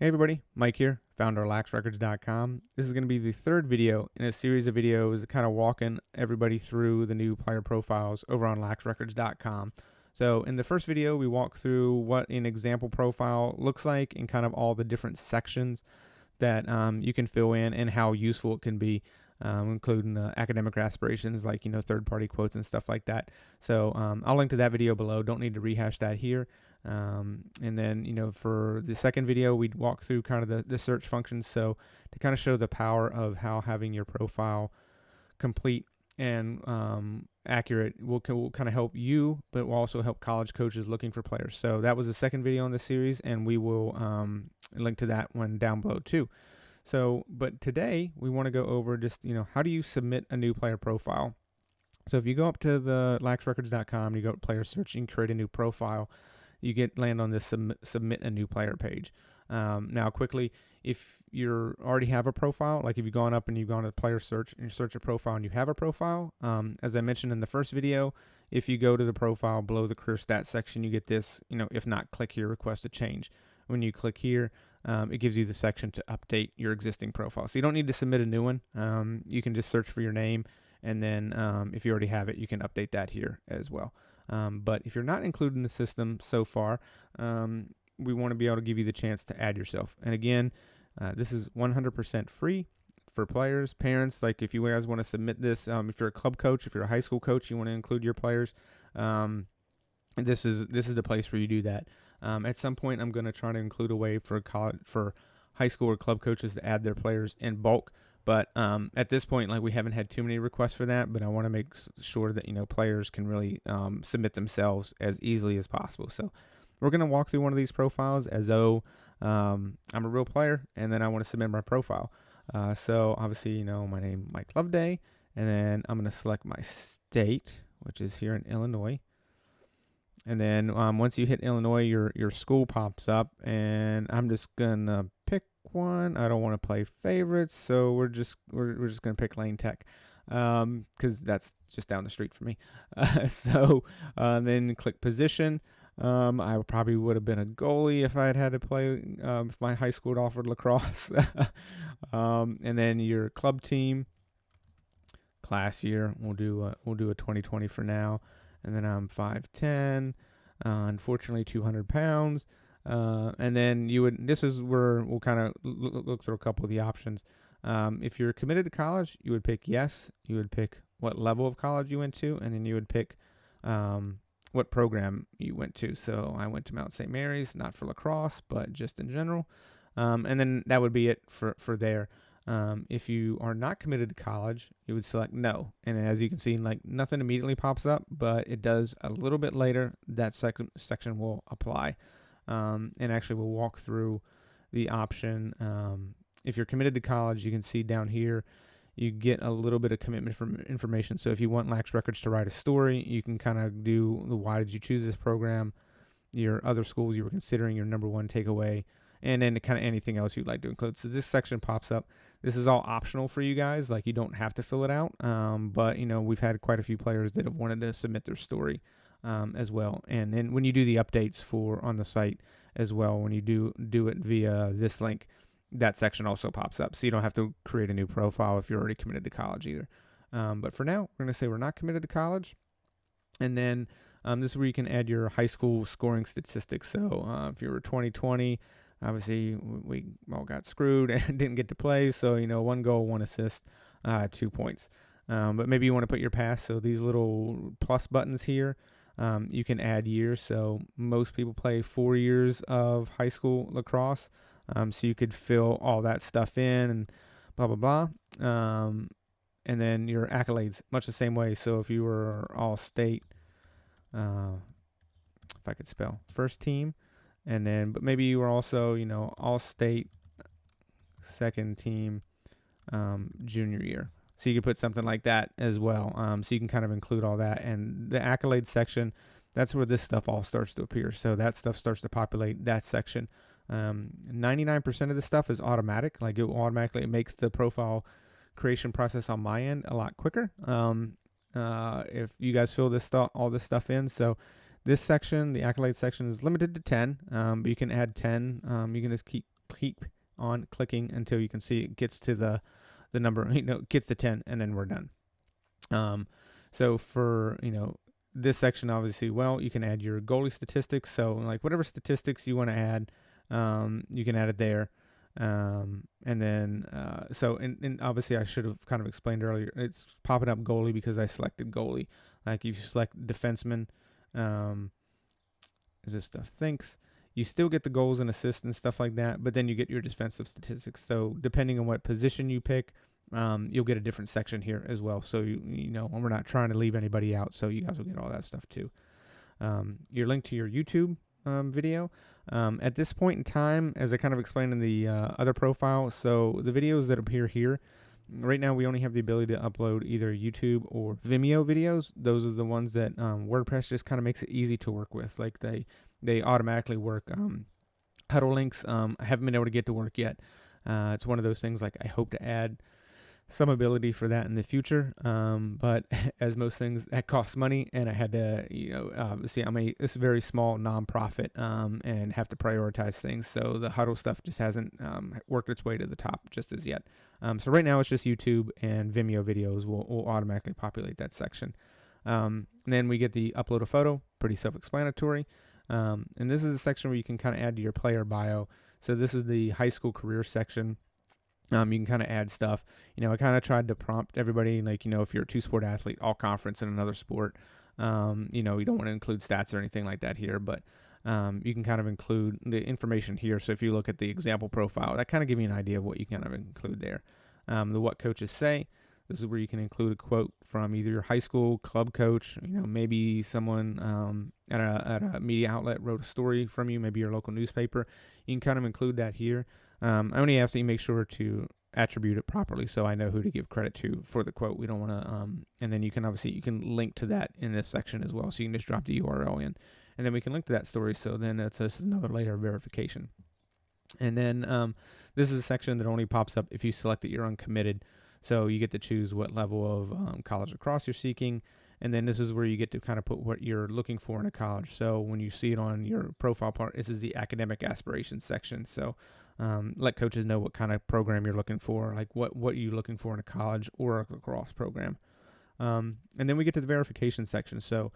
Hey everybody, Mike here, founder of LaxRecords.com. This is going to be the third video in a series of videos kind of walking everybody through the new player profiles over on LaxRecords.com. So in the first video, we walk through what an example profile looks like and kind of all the different sections that you can fill in and how useful it can be, including academic aspirations like, third-party quotes and stuff like that. So I'll link to that video below. Don't need to rehash that here. And then, for the second video, we'd walk through kind of the search functions. So to kind of show the power of how having your profile complete and accurate will kind of help you, but will also help college coaches looking for players. So that was the second video in the series, and we will link to that one down below too. So, but today we want to go over just, how do you submit a new player profile? So if you go up to the laxrecords.com, you go to player search and create a new profile, you land on this submit a new player page. Now quickly, if you already have a profile, like if you've gone up and you've gone to player search and you search a profile and you have a profile, as I mentioned in the first video, if you go to the profile below the career stats section, you get this, if not, click here, request a change. When you click here, it gives you the section to update your existing profile. So you don't need to submit a new one. You can just search for your name, and then if you already have it, you can update that here as well. But if you're not included in the system so far, we want to be able to give you the chance to add yourself. And again, this is 100% free for players, parents. Like if you guys want to submit this, if you're a club coach, if you're a high school coach, you want to include your players, this is the place where you do that. At some point, I'm going to try to include a way for high school or club coaches to add their players in bulk. But at this point, we haven't had too many requests for that, but I want to make sure that, players can really submit themselves as easily as possible. So we're going to walk through one of these profiles as though I'm a real player, and then I want to submit my profile. So obviously, my name, Mike Loveday, and then I'm going to select my state, which is here in Illinois. And then once you hit Illinois, your school pops up, and I'm just going to pick one. I don't want to play favorites, so we're just going to pick Lane Tech because that's just down the street for me. So then click position. I probably would have been a goalie if I had to play, if my high school had offered lacrosse. And then your club team, class year, we'll do a 2020 for now. And then I'm 5'10", unfortunately 200 pounds. And then this is where we'll kind of look through a couple of the options. If you're committed to college, you would pick yes. You would pick what level of college you went to, and then you would pick what program you went to. So I went to Mount St. Mary's, not for lacrosse, but just in general. And then that would be it for there. If you are not committed to college, you would select no. And as you can see, nothing immediately pops up, but it does a little bit later. That second section will apply. And actually we'll walk through the option. If you're committed to college, you can see down here, you get a little bit of commitment from information. So if you want Lax Records to write a story, you can kind of do the why did you choose this program, your other schools you were considering, your number one takeaway, and then kind of anything else you'd like to include. So this section pops up. This is all optional for you guys. You don't have to fill it out. But, we've had quite a few players that have wanted to submit their story as well. And then when you do the updates on the site as well, when you do it via this link, that section also pops up. So you don't have to create a new profile if you're already committed to college either. But for now, we're going to say we're not committed to college. And then this is where you can add your high school scoring statistics. So if you were 2020, obviously we all got screwed and didn't get to play. So, 1 goal, 1 assist, 2 points. But maybe you want to put your pass. So these little plus buttons here, you can add years. So most people play 4 years of high school lacrosse. So you could fill all that stuff in and blah, blah, blah. And then your accolades, much the same way. So if you were all state, if I could spell, first team, and then, but maybe you were also, all state, second team, junior year. So you could put something like that as well. So you can kind of include all that. And the accolades section, that's where this stuff all starts to appear. So that stuff starts to populate that section. 99% of the stuff is automatic. It makes the profile creation process on my end a lot quicker. If you guys fill all this stuff in. So this section, the accolades section, is limited to 10, but you can add 10. You can just keep keep on clicking until you can see it gets to the number, gets to 10, and then we're done. So for, this section, obviously, well, you can add your goalie statistics. So like whatever statistics you want to add, you can add it there. And then, and obviously I should have kind of explained earlier, it's popping up goalie because I selected goalie. Like if you select defenseman, as this stuff thinks, you still get the goals and assists and stuff like that, but then you get your defensive statistics. So depending on what position you pick, you'll get a different section here as well. So, and we're not trying to leave anybody out, so you guys will get all that stuff too. Your link to your YouTube video. At this point in time, as I kind of explained in the other profile, so the videos that appear here, right now we only have the ability to upload either YouTube or Vimeo videos. Those are the ones that WordPress just kind of makes it easy to work with. Like they automatically work. Huddle links, I haven't been able to get to work yet. It's one of those things, like I hope to add some ability for that in the future, but as most things, that costs money, and I had to, see, it's a very small nonprofit, and have to prioritize things. So the huddle stuff just hasn't worked its way to the top just as yet. So right now it's just YouTube and Vimeo videos will automatically populate that section. And then we get the upload a photo, pretty self-explanatory. And this is a section where you can kind of add to your player bio. So this is the high school career section. You can kind of add stuff. I kind of tried to prompt everybody, like, if you're a two-sport athlete, all conference in another sport, you don't want to include stats or anything like that here, but you can kind of include the information here. So if you look at the example profile, that kind of gives you an idea of what you kind of include there. The what coaches say, this is where you can include a quote from either your high school club coach, maybe someone at a media outlet wrote a story from you, maybe your local newspaper. You can kind of include that here. I only ask that you make sure to attribute it properly so I know who to give credit to for the quote. We don't want to, and then you can link to that in this section as well. So you can just drop the URL in, and then we can link to that story. So then this is another layer of verification. And then this is a section that only pops up if you select that you're uncommitted. So you get to choose what level of college lacrosse you're seeking. And then this is where you get to kind of put what you're looking for in a college. So when you see it on your profile part, this is the academic aspirations section. So let coaches know what kind of program you're looking for, like what you're looking for in a college or a lacrosse program. And then we get to the verification section. So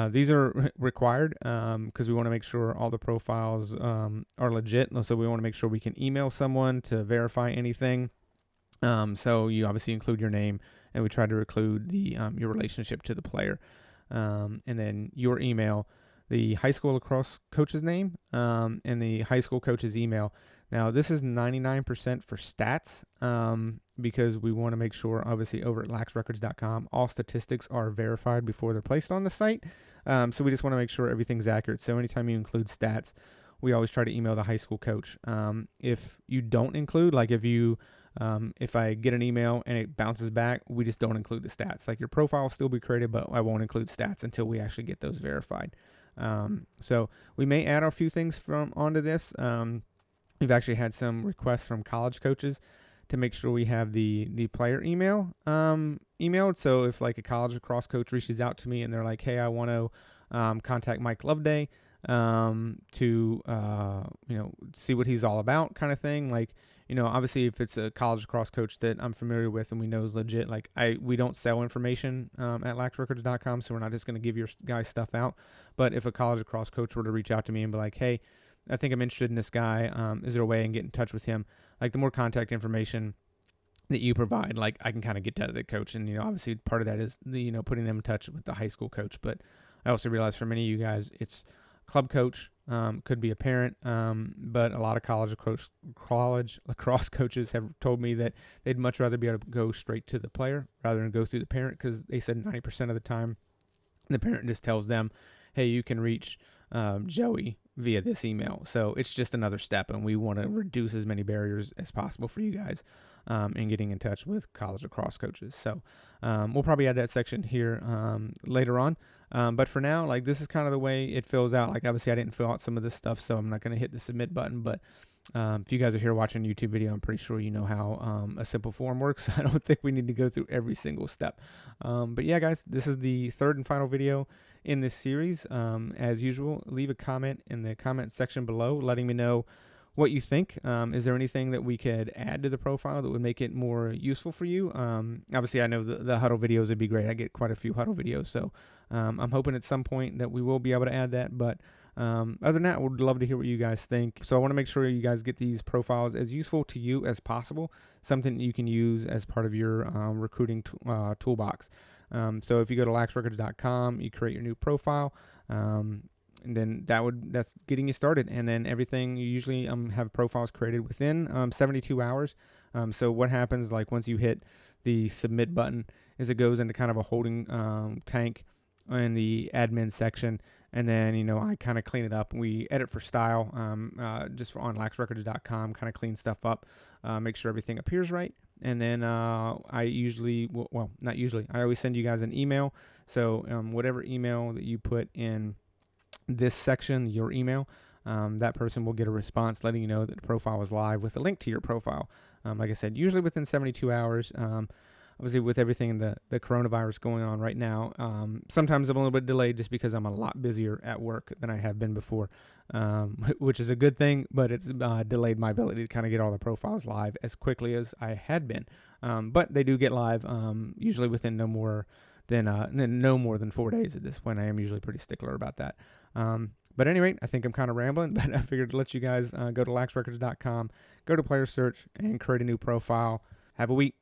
these are required because we want to make sure all the profiles are legit. So we want to make sure we can email someone to verify anything. So you obviously include your name, and we try to include the your relationship to the player, and then your email, the high school lacrosse coach's name, and the high school coach's email. Now this is 99% for stats, because we want to make sure, obviously, over at laxrecords.com, all statistics are verified before they're placed on the site. So we just want to make sure everything's accurate. So anytime you include stats, we always try to email the high school coach. If you don't include, like if I get an email and it bounces back, we just don't include the stats. Like your profile will still be created, but I won't include stats until we actually get those verified. So we may add a few things onto this. We've actually had some requests from college coaches to make sure we have the player email emailed. So if like a college lacrosse coach reaches out to me and they're like, hey, I want to contact Mike Loveday to see what he's all about, kind of thing. Like, obviously if it's a college lacrosse coach that I'm familiar with and we know is legit, like we don't sell information at laxrecords.com, so we're not just going to give your guys stuff out. But if a college lacrosse coach were to reach out to me and be like, hey, I think I'm interested in this guy, is there a way I can get in touch with him? Like the more contact information that you provide, like I can kind of get to the coach. And, obviously part of that is putting them in touch with the high school coach. But I also realize for many of you guys, it's club coach, could be a parent, but a lot of college lacrosse coaches have told me that they'd much rather be able to go straight to the player rather than go through the parent, because they said 90% of the time the parent just tells them, hey, you can reach Joey via this email. So it's just another step, and we want to reduce as many barriers as possible for you guys in getting in touch with college lacrosse coaches. So we'll probably add that section here later on. But for now, like this is kind of the way it fills out. Like obviously I didn't fill out some of this stuff, so I'm not going to hit the submit button. But if you guys are here watching a YouTube video, I'm pretty sure you know how a simple form works. I don't think we need to go through every single step. But yeah, guys, this is the third and final video in this series. As usual, leave a comment in the comment section below letting me know what you think. Is there anything that we could add to the profile that would make it more useful for you? Obviously, I know the huddle videos would be great. I get quite a few huddle videos, so I'm hoping at some point that we will be able to add that. But other than that, I would love to hear what you guys think. So I want to make sure you guys get these profiles as useful to you as possible, something that you can use as part of your recruiting toolbox. So if you go to laxrecords.com, you create your new profile. And then that's getting you started. And then everything, you usually have profiles created within 72 hours. So what happens, like once you hit the submit button, is it goes into kind of a holding tank in the admin section. And then, I kind of clean it up. We edit for style, just on laxrecords.com, kind of clean stuff up, make sure everything appears right. And then I usually, well, not usually, I always send you guys an email. So whatever email that you put in this section, your email, that person will get a response letting you know that the profile is live with a link to your profile. Like I said, usually within 72 hours. Obviously, with everything in the coronavirus going on right now, sometimes I'm a little bit delayed just because I'm a lot busier at work than I have been before, which is a good thing, but it's delayed my ability to kind of get all the profiles live as quickly as I had been. But they do get live usually within no more than 4 days at this point. I am usually pretty stickler about that. But at any rate, I think I'm kind of rambling, but I figured to let you guys go to laxrecords.com, go to player search, and create a new profile. Have a week.